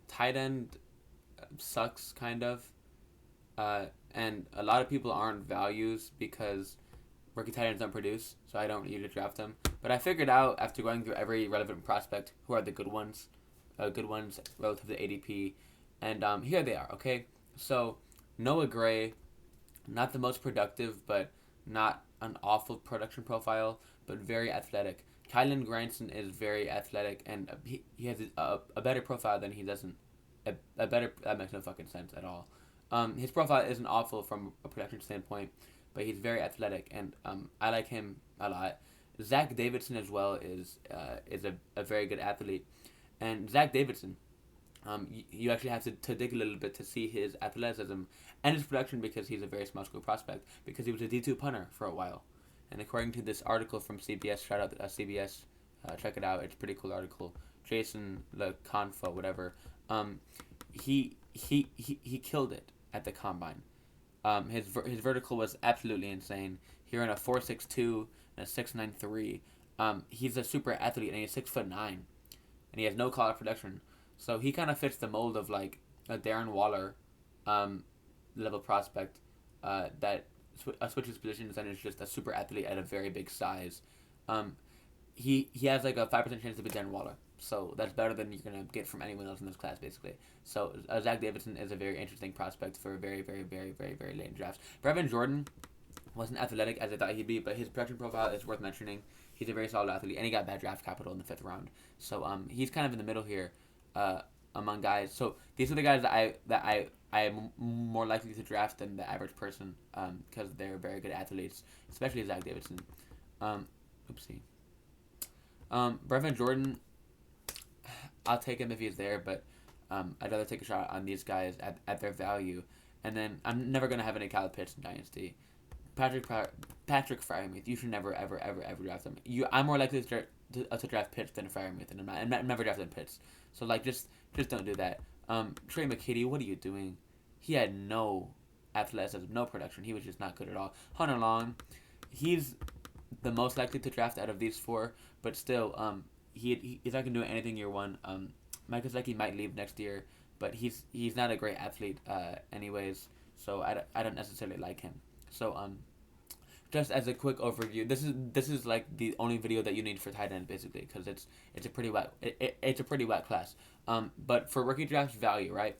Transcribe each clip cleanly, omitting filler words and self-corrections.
Tight end sucks kind of, and a lot of people aren't values because rookie tight ends don't produce, so I don't usually draft them. But I figured out after going through every relevant prospect who are the good ones relative to ADP, and here they are. Okay, so Noah Gray, not the most productive, but not an awful production profile, but very athletic. Kylan Granson is very athletic, and he has a better profile than he doesn't. A better that makes no fucking sense at all. His profile isn't awful from a production standpoint, but he's very athletic, and I like him a lot. Zach Davidson as well is a very good athlete, and Zach Davidson, you actually have to dig a little bit to see his athleticism and his production because he's a very small school prospect because he was a D2 punter for a while, and according to this article from CBS, shout out CBS, check it out, it's a pretty cool article. Jason LeConfo, whatever, he killed it at the combine. His vertical was absolutely insane. He ran a 4.62 and a 6.93. He's a super athlete and he's 6'9", and he has no college production. So he kind of fits the mold of like a Darren Waller, um, level prospect, that switches positions and is just a super athlete at a very big size. Um, he has like a 5% chance to be Darren Waller. So that's better than you're gonna get from anyone else in this class, basically. So Zach Davidson is a very interesting prospect for a very, very, very, very, very late draft. Brevin Jordan wasn't athletic as I thought he'd be, but his production profile is worth mentioning. He's a very solid athlete, and he got bad draft capital in the fifth round. So he's kind of in the middle here, uh, among guys. So these are the guys I am more likely to draft than the average person, because they're very good athletes, especially Zach Davidson. Oopsie. Brevin Jordan, I'll take him if he's there, but I'd rather take a shot on these guys at their value. And then I'm never gonna have any Kyle Pitts in Dynasty. Patrick Patrick Fryermuth, you should never ever ever ever draft him. I'm more likely to draft Pitts than Fryermuth, and I'm never drafting Pitts. So like just don't do that. Trey McKitty, what are you doing? He had no athleticism, no production. He was just not good at all. Hunter Long, he's the most likely to draft out of these four, but still, he's not gonna do anything year one. Mike Gesicki might leave next year, but he's not a great athlete, anyways. So I don't necessarily like him. So just as a quick overview, this is like the only video that you need for tight end basically because it's a pretty it's a pretty wet class. But for rookie draft value, right?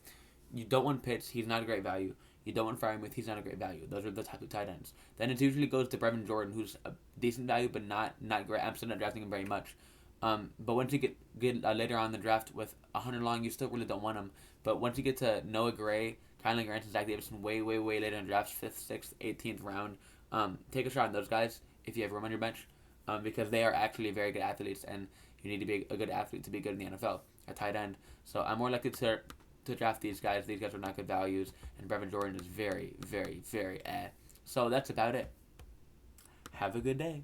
You don't want Pitts, he's not a great value. You don't want Fryermuth, he's not a great value. Those are the type of tight ends. Then it usually goes to Brevin Jordan, who's a decent value but not great. I'm still not drafting him very much. But once you get later on in the draft with 100 long, you still really don't want him. But once you get to Noah Gray, Kylan Grant, and Zach Davidson way, way, way later in drafts, 5th, 6th, 18th round, take a shot on those guys if you have room on your bench, because they are actually very good athletes, and you need to be a good athlete to be good in the NFL at tight end. So I'm more likely to draft these guys. These guys are not good values, and Brevin Jordan is very, very, very. So that's about it. Have a good day.